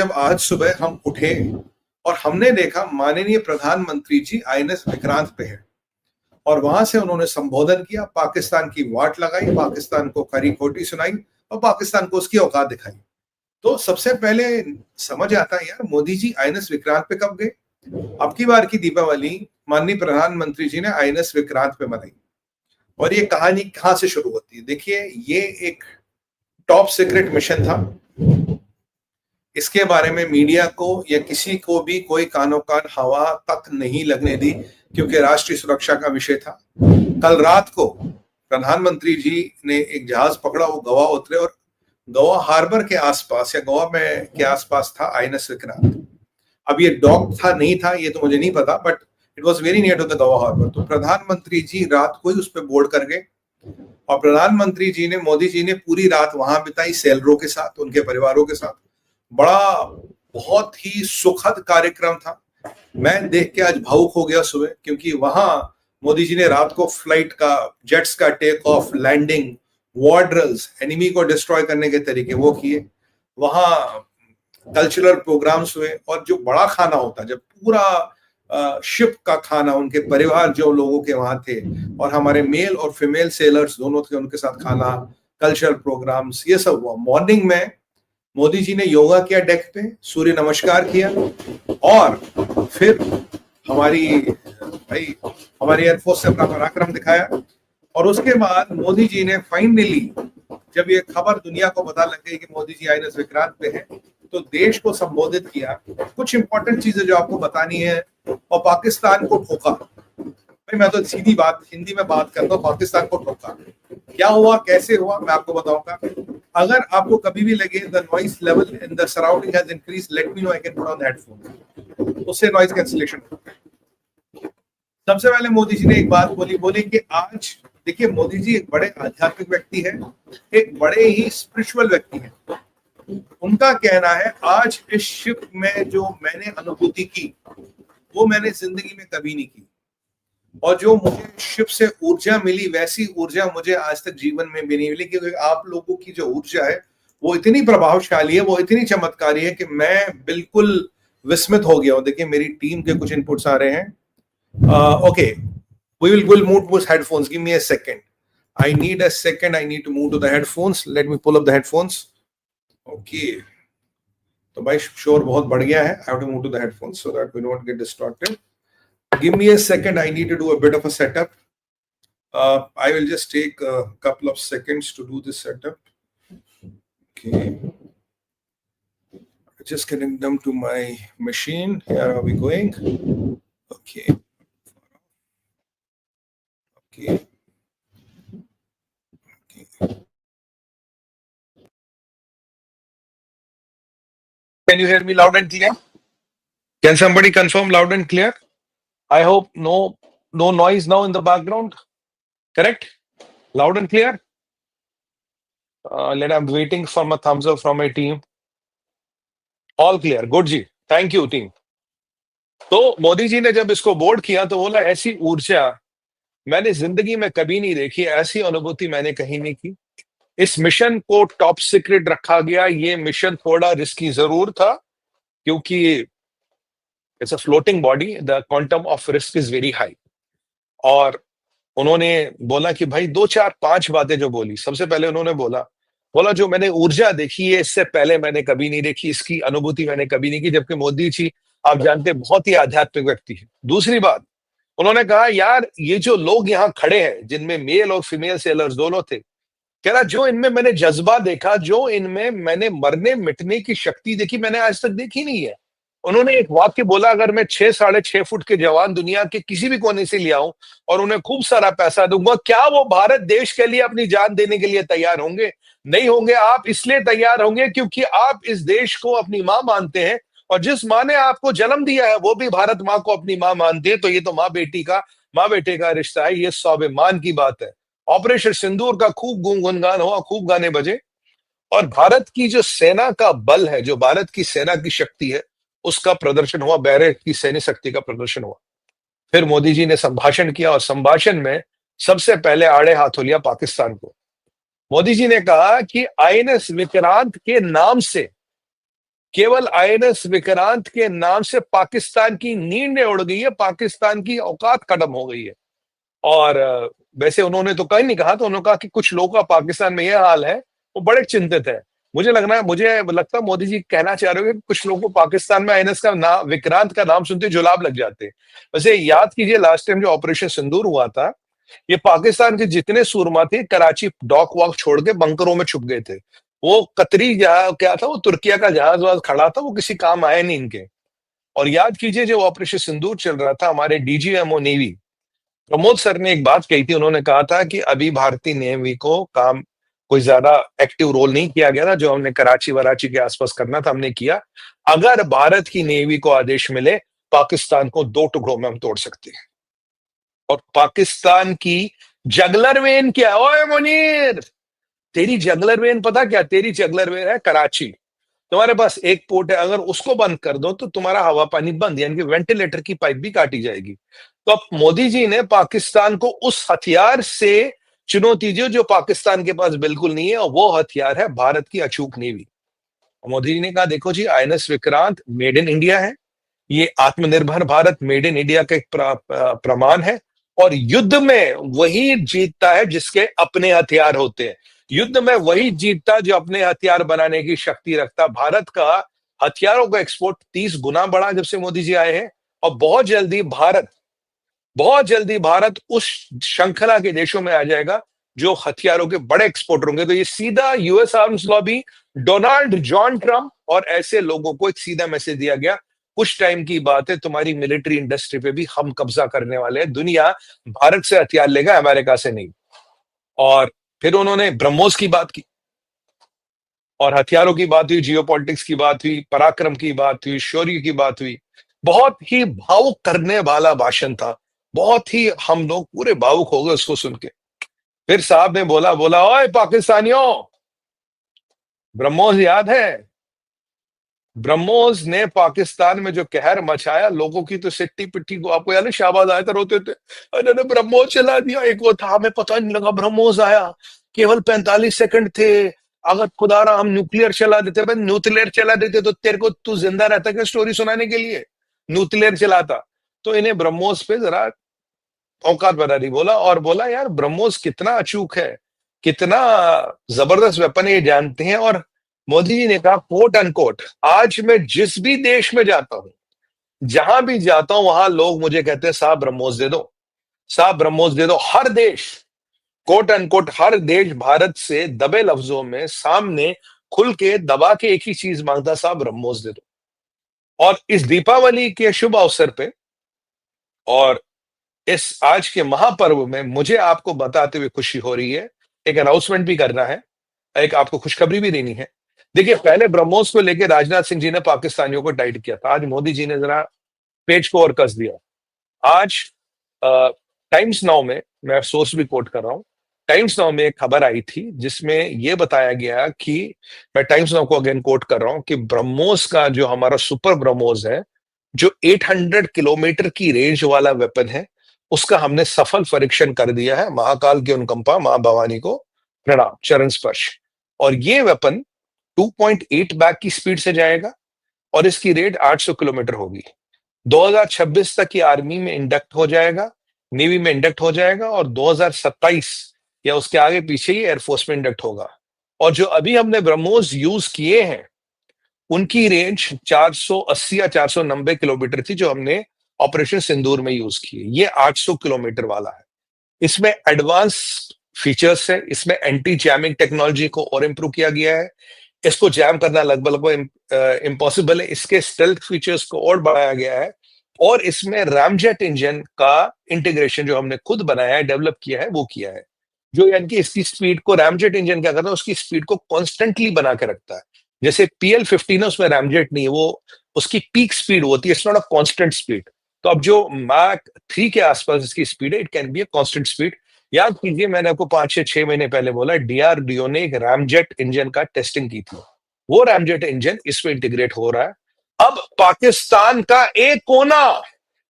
जब आज सुबह हम उठे और हमने देखा माननीय प्रधानमंत्री जी आईएनएस विक्रांत पे है और वहां से उन्होंने संबोधन किया, पाकिस्तान की वाट लगाई, पाकिस्तान को खरी खोटी सुनाई और पाकिस्तान को उसकी औकात दिखाई। तो सबसे पहले समझ आता है यार, मोदी जी आईएनएस विक्रांत पे कब गए? अब की बार की दीपावली माननीय प्रधानमंत्री जी ने आईएनएस विक्रांत पे मनाई। और ये कहानी कहां से शुरू होती है? देखिए, ये एक टॉप सीक्रेट मिशन था। इसके बारे में मीडिया को या किसी को भी कोई कानो कान हवा तक नहीं लगने दी, क्योंकि राष्ट्रीय सुरक्षा का विषय था। कल रात को प्रधानमंत्री जी ने एक जहाज पकड़ा, वो गोवा उतरे और गोवा हार्बर के आसपास या गोवा में के आसपास था आईएनएस विक्रांत। अब ये डॉक था नहीं था ये तो मुझे नहीं पता, but it was very near to the Goa harbour. तो प्रधानमंत्री जी रात को ही उस पर बोर्ड कर गए और प्रधानमंत्री जी ने, मोदी जी ने पूरी रात वहां बिताई सैलरों के साथ, उनके परिवारों के साथ। बड़ा बहुत ही सुखद कार्यक्रम था। मैं देख के आज भावुक हो गया सुबह, क्योंकि वहां मोदी जी ने रात को फ्लाइट का, जेट्स का take off, landing, war drills, enemy को डिस्ट्रॉय करने के तरीके वो किए। वहां कल्चरल प्रोग्राम्स हुए और जो बड़ा खाना होता, जब पूरा शिप का खाना, उनके परिवार जो लोगों के वहां थे और हमारे मेल और फीमेल सेलर्स दोनों थे, उनके साथ खाना, कल्चरल प्रोग्राम्स, ये सब हुआ। मॉर्निंग में मोदी जी ने योगा किया डेक पे, सूर्य नमस्कार किया और फिर हमारी एयरफोर्स से अपना पराक्रम दिखाया। और उसके बाद मोदी जी ने फाइनली, जब ये खबर दुनिया को पता लग गई कि मोदी जी आईएनएस विक्रांत पे हैं, तो देश को संबोधित किया, कुछ इंपॉर्टेंट चीजें जो आपको बतानी है, और पाकिस्तान को ठोका। भाई मैं तो सीधी बात हिंदी में बात करता हूँ, पाकिस्तान को ठोका। क्या हुआ, कैसे हुआ, मैं आपको बताऊंगा। अगर आपको कभी भी लगे the noise level in the surrounding has increase, let me know, I can put on the headphone, उससे नॉइस कैंसिलेशन। सबसे पहले मोदी जी ने एक बात बोली कि आज देखिए, मोदी जी एक बड़े आध्यात्मिक व्यक्ति है, एक बड़े ही स्पिरिचुअल व्यक्ति है। उनका कहना है, आज इस शिप में जो मैंने अनुभूति की वो मैंने जिंदगी में कभी नहीं की, और जो मुझे शिप से ऊर्जा मिली वैसी ऊर्जा मुझे आज तक जीवन में भी नहीं मिली। क्योंकि आप लोगों की जो ऊर्जा है वो इतनी प्रभावशाली है, वो इतनी चमत्कारी है कि मैं बिल्कुल विस्मित हो गया हूं। देखिए, मेरी टीम के कुछ इनपुट्स आ रहे हैं। Okay, we'll move to headphones. Give me a second. I need a second. I need to move to the headphones. Let me pull up the headphones. Okay. तो भाई शोर बहुत बढ़ गया है. I have to move to the headphones so that we don't get distracted. Give me a second. I need to do a bit of a setup. I will just take a couple of seconds to do this setup. Okay. Just connect them to my machine. Here are we going. Okay. Okay. Can you hear me loud and clear? Can somebody confirm loud and clear? I hope no noise now in the background. Correct? Loud and clear? I'm waiting for my thumbs up from my team. All clear. Good ji. Thank you team. तो मोदी जी ने जब इसको board किया तो बोला, ऐसी ऊर्जा मैंने जिंदगी में कभी नहीं देखी, ऐसी अनुभूति मैंने कहीं नहीं की। इस मिशन को टॉप सीक्रेट रखा गया। ये मिशन थोड़ा रिस्की जरूर था, क्योंकि it's a floating body, the quantum of risk is very high. और उन्होंने बोला कि भाई 2 4 5 बातें जो बोली, सबसे पहले उन्होंने बोला जो मैंने ऊर्जा देखी है इससे पहले मैंने कभी नहीं देखी, इसकी अनुभूति मैंने कभी नहीं की। जबकि मोदी जी आप जानते बहुत ही आध्यात्मिक व्यक्ति है। दूसरी बात, उन्होंने कहा यार ये जो लोग यहाँ खड़े हैं, जिनमें मेल और फीमेल सेलर्स दोनों थे, कह रहा जो इनमें मैंने जज्बा देखा, जो इनमें मैंने मरने मिटने की शक्ति देखी, मैंने आज तक देखी नहीं है। उन्होंने एक वाक्य बोला, अगर मैं 6 साढ़े 6 फुट के जवान दुनिया के किसी भी कोने से ले आऊं और उन्हें खूब सारा पैसा दूंगा, क्या वो भारत देश के लिए अपनी जान देने के लिए तैयार होंगे? नहीं होंगे। आप इसलिए तैयार होंगे क्योंकि आप इस देश को अपनी मां मानते हैं, और जिस मां ने आपको जन्म दिया है वो भी भारत मां को अपनी मां मानती है। तो ये तो माँ बेटे का रिश्ता है, ये स्वाभिमान की बात है। ऑपरेशन सिंदूर का खूब गुणगान हुआ, खूब गाने बजे, और भारत की जो सेना का बल है, जो भारत की सेना की शक्ति है, उसका प्रदर्शन हुआ, बैरक की सैन्य शक्ति का प्रदर्शन हुआ। फिर मोदी जी ने संभाषण किया, और संभाषण में सबसे पहले आड़े हाथों लिया पाकिस्तान को। मोदी जी ने कहा कि आईएनएस विक्रांत के नाम से केवल आईएनएस विक्रांत के नाम से पाकिस्तान की नींद उड़ गई है, पाकिस्तान की औकात खत्म हो गई है। और वैसे उन्होंने तो कहीं नहीं कहा, तो उन्होंने कहा कि कुछ लोगों का पाकिस्तान में यह हाल है, वो बड़े चिंतित है। मुझे लगता है मोदी जी कहना चाह रहे हो कि कुछ लोगों को पाकिस्तान में आईएनएस का नाम, विक्रांत का नाम सुनते जुलाब लग जाते हैं। वैसे याद कीजिए लास्ट टाइम जो ऑपरेशन सिंदूर हुआ था, ये पाकिस्तान के जितने सूरमा थे कराची डॉक वॉक छोड़ के बंकरों में छुप गए थे। वो कतरी जहाज क्या था, वो तुर्किया का जहाज वहाज खड़ा था, वो किसी काम आया नहीं इनके। और याद कीजिए जब ऑपरेशन सिंदूर चल रहा था, हमारे डीजीएमओ नेवी प्रमोद सर ने एक बात कही थी। उन्होंने कहा था कि अभी भारतीय नेवी को काम कोई ज्यादा एक्टिव रोल नहीं किया गया था, जो हमने कराची वराची के आसपास करना था हमने किया। अगर भारत की नेवी को आदेश मिले, पाकिस्तान को 2 टुकड़ों में हम तोड़ सकते हैं। और पाकिस्तान की जगलर वेन क्या है? ओए मुनीर, तेरी जगलर वेन पता क्या? तेरी जगलर वेन है कराची। तुम्हारे पास एक पोर्ट है, अगर उसको बंद कर दो तो तुम्हारा हवा पानी बंद, यानी कि वेंटिलेटर की पाइप भी काटी जाएगी। तो अब मोदी जी ने पाकिस्तान को उस हथियार से चुनौती दी जो पाकिस्तान के पास बिल्कुल नहीं है, और वो हथियार है भारत की अचूक नेवी। मोदी जी ने कहा देखो जी, INS Vikrant made in India है, ये आत्मनिर्भर भारत मेड इन इंडिया का एक प्रमाण है। और युद्ध में वही जीतता है जिसके अपने हथियार होते हैं। युद्ध में वही जीतता जो अपने हथियार बनाने की शक्ति रखता। भारत का हथियारों का एक्सपोर्ट 30 गुना बढ़ा जब से मोदी जी आए हैं। और बहुत जल्दी भारत उस श्रृंखला के देशों में आ जाएगा जो हथियारों के बड़े एक्सपोर्टर होंगे। तो ये सीधा US arms lobby, Donald John Trump और ऐसे लोगों को एक सीधा मैसेज दिया गया, कुछ टाइम की बात है, तुम्हारी मिलिट्री इंडस्ट्री पे भी हम कब्जा करने वाले हैं। दुनिया भारत से हथियार लेगा, अमेरिका से नहीं। और फिर उन्होंने ब्रह्मोस की बात की, और हथियारों की बात हुई, जियोपॉलिटिक्स की बात हुई, पराक्रम की बात हुई, शौर्य की बात हुई। बहुत ही भावुक करने वाला भाषण था, बहुत ही, हम लोग पूरे भावुक हो गए उसको सुन के। फिर साहब ने बोला ओए पाकिस्तानियों, ब्रह्मोस याद है? ब्रह्मोस ने पाकिस्तान में जो कहर मचाया, लोगों की तो सिट्टी पिट्टी को, आपको याद है शाहबाज आए थे रोते थे, इन्होंने ब्रह्मोस चला दिया। एक वो था, हमें पता नहीं लगा ब्रह्मोस आया, केवल 45 सेकंड थे, अगर खुदारा हम न्यूक्लियर चला देते, भाई न्यूक्लियर चला देते तो तेरे को तू जिंदा रहता क्या स्टोरी सुनाने के लिए? न्यूक्लियर चलाता। तो इन्हें ब्रह्मोस पे जरा औकात बता दी। बोला और बोला यार ब्रह्मोस कितना अचूक है, कितना जबरदस्त वेपन है, ये जानते हैं। और मोदी जी ने कहा कोट अनकोट, आज मैं जिस भी देश में जाता हूं, जहां भी जाता हूं, वहां लोग मुझे कहते हैं साहब ब्रह्मोस दे दो, साहब ब्रह्मोस दे दो। हर देश, कोट अनकोट हर देश भारत से दबे लफ्जों में सामने खुल के दबा के एक ही चीज मांगता, साहब ब्रह्मोस दे दो। और इस दीपावली के शुभ अवसर पे और इस आज के महापर्व में मुझे आपको बताते हुए खुशी हो रही है, एक अनाउंसमेंट भी करना है, एक आपको खुशखबरी भी देनी है। देखिए, पहले ब्रह्मोस को लेकर राजनाथ सिंह जी ने पाकिस्तानियों को टाइट किया था, आज मोदी जी ने जरा पेज को और कस दिया। आज टाइम्स नाउ में, मैं सोर्स भी कोट कर रहा हूं, टाइम्स नाउ में एक खबर आई थी जिसमें यह बताया गया कि, मैं टाइम्स नाउ को अगेन कोट कर रहा हूं, कि ब्रह्मोस का जो हमारा सुपर ब्रह्मोस है, जो 800 किलोमीटर की रेंज वाला वेपन है, उसका हमने सफल परीक्षण कर दिया है। महाकाल की अनुकंपा, मां भवानी को प्रणाम, चरण स्पर्श। और ये वेपन 2.8 बैक की स्पीड से जाएगा और इसकी रेट 800 किलोमीटर होगी। 2026 तक ये आर्मी में इंडक्ट हो जाएगा, नेवी में इंडक्ट हो जाएगा, और 2027 या उसके आगे पीछे ही एयरफोर्स में इंडक्ट होगा। और जो अभी हमने ब्रह्मोस यूज किए हैं, उनकी रेंज 480 या 490 किलोमीटर थी, जो हमने ऑपरेशन सिंदूर में यूज किए। ये 800 किलोमीटर वाला है। इसमें एडवांस फीचर्स है, इसमें एंटी जैमिंग टेक्नोलॉजी को और इंप्रूव किया गया है। इसको जैम करना लगभग इम्पॉसिबल है। इसके स्टेल्थ फीचर्स को और बढ़ाया गया है, और इसमें रैमजेट इंजन का इंटीग्रेशन जो हमने खुद बनाया है, डेवलप किया है, वो किया है, जो यानी कि इसकी स्पीड को, रैमजेट इंजन क्या करता है, उसकी स्पीड को कॉन्स्टेंटली बना के रखता है। जैसे PL-15 है, उसमें रैमजेट नहीं है, वो उसकी पीक स्पीड होती है, it's not a constant speed. तो अब जो मैक 3 के आसपास इसकी स्पीड है, it can be a constant speed. याद कीजिए, मैंने आपको 5 से 6 महीने पहले बोला, DRDO ने एक रैमजेट इंजन का टेस्टिंग की थी, वो रैमजेट इंजन इसमें इंटीग्रेट हो रहा है। अब पाकिस्तान का एक कोना,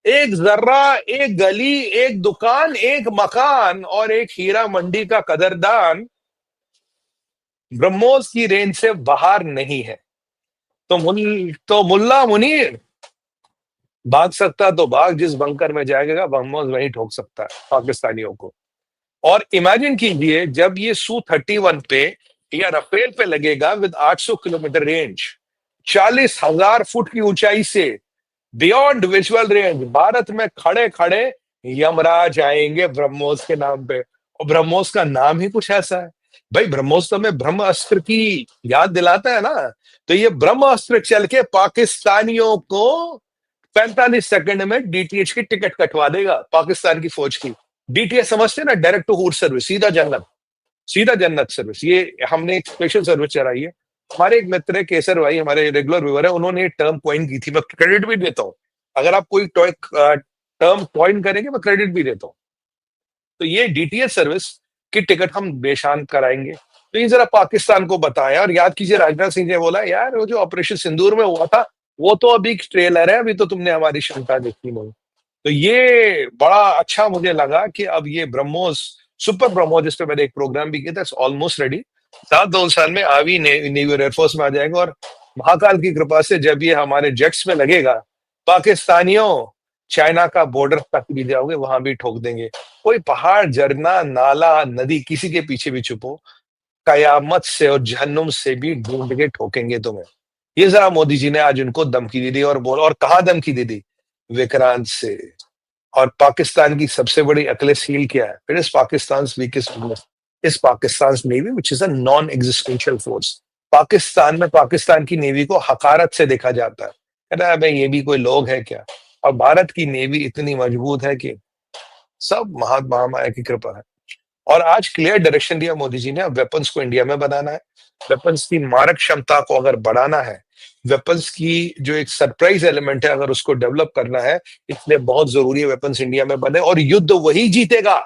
एक जर्रा, एक गली, एक दुकान, एक मकान और एक हीरा मंडी का कदरदान ब्रह्मोस की रेंज से बाहर नहीं है। तो मुल्ला मुनीर भाग सकता तो भाग, जिस बंकर में जाएगा ब्रह्मोस वहीं ठोक सकता है पाकिस्तानियों को। और इमेजिन कीजिए जब ये Su-31 पे या राफेल पे लगेगा विद 800 किलोमीटर रेंज, 40,000 फुट की ऊंचाई से, बियॉन्ड विजुअल रेंज, भारत में खड़े खड़े यमराज आएंगे ब्रह्मोस के नाम पे। और ब्रह्मोस का नाम ही कुछ ऐसा है भाई, ब्रह्मोस तो हमें ब्रह्म अस्त्र की याद दिलाता है ना। तो ये ब्रह्म अस्त्र चल के पाकिस्तानियों को 45 सेकंड में डीटीएच की टिकट कटवा देगा, पाकिस्तान की फौज की। डीटीएच समझते हैं ना, डायरेक्ट टू हुड सर्विस, सीधा जन्नत, सीधा जन्नत सर्विस। ये हमने एक स्पेशल सर्विस चलाई है। हमारे एक मित्र है केसर भाई, हमारे रेगुलर व्यूअर है, उन्होंने ये टर्म कॉइन की थी, मैं क्रेडिट भी देता हूँ। अगर आप कोई टर्म कॉइन करेंगे मैं क्रेडिट भी देता हूँ। तो ये डीटीएच सर्विस की टिकट हम बेशान कराएंगे। तो ये जरा पाकिस्तान को बताएं। और याद कीजिए राजनाथ सिंह ने बोला यार वो जो ऑपरेशन सिंदूर में हुआ था वो तो अभी ट्रेलर है, अभी तो तुमने हमारी क्षमता देखी नहीं। तो ये बड़ा अच्छा मुझे लगा कि अब ये ब्रह्मोस, सुपर ब्रह्मोस, जिस पे मैंने एक प्रोग्राम भी किया था, ऑलमोस्ट रेडी। 7-2 साल में आवी नेवी और एयरफोर्स में आ जाएगा। और महाकाल की कृपा से जब ये हमारे जेट्स में लगेगा, पाकिस्तानियों चाइना का बॉर्डर तक भी जाओगे, वहां भी ठोक देंगे। कोई पहाड़, झरना, नाला, नदी, किसी के पीछे भी छुपो, कयामत से और जहन्नुम से भी ढूंढ के ठोकेंगे तुम्हें। ये जरा मोदी जी ने आज उनको धमकी दे दी। और बोल, और कहा धमकी दे दी? विक्रांत से। और पाकिस्तान की सबसे बड़ी अकलेस हील क्या है? It is Pakistan weakest weakness is Pakistan navy which is a non existential force. Pakistan में पाकिस्तान की नेवी को हकारत से देखा जाता है, कहना है भाई ये भी कोई लोग है क्या? और भारत की नेवी इतनी मजबूत है कि सब महात्मा माया की कृपा है। और आज क्लियर डायरेक्शन दिया मोदी जी ने, अब वेपन्स को इंडिया में बनाना है, वेपन्स की मारक क्षमता को अगर बढ़ाना है, वेपन्स की जो एक सरप्राइज एलिमेंट है अगर उसको डेवलप करना है, इसलिए बहुत जरूरी है वेपन्स इंडिया में बने और युद्ध वही जीतेगा।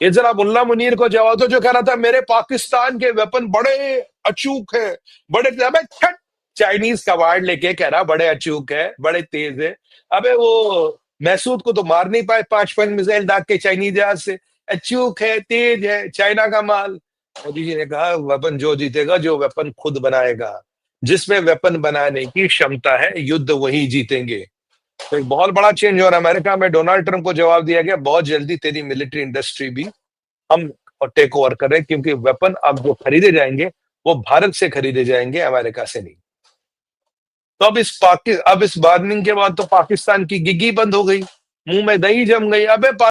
ये जरा मुल्ला मुनीर को जवाब दो जो कह रहा था मेरे पाकिस्तान के वेपन बड़े अचूक है, बड़े, अबे छट, चाइनीज कबाड़ लेके कह रहा बड़े अचूक है, बड़े तेज है। अबे वो महसूद को तो मार नहीं पाए 5 मिसाइल दाग के चाइनीज जहाज से। अचूक है, तेज है, चाइना का माल। मोदी जी ने कहा वेपन जो जीतेगा जो वेपन खुद बनाएगा, जिसमें वेपन बनाने की क्षमता है, युद्ध वही जीतेंगे। तो एक बहुत बड़ा चेंज और अमेरिका में डोनाल्ड ट्रंप को जवाब दिया गया बहुत जल्दी तेरी मिलिट्री इंडस्ट्री भी हम टेक ओवर कर रहे हैं, क्योंकि वेपन अब जो खरीदे जाएंगे वो भारत से खरीदे जाएंगे, अमेरिका से नहीं। तो अब इस वार्निंग के बाद तो पाकिस्तान की गिग्गी बंद हो गई, मुंह में दही जम गई। अबे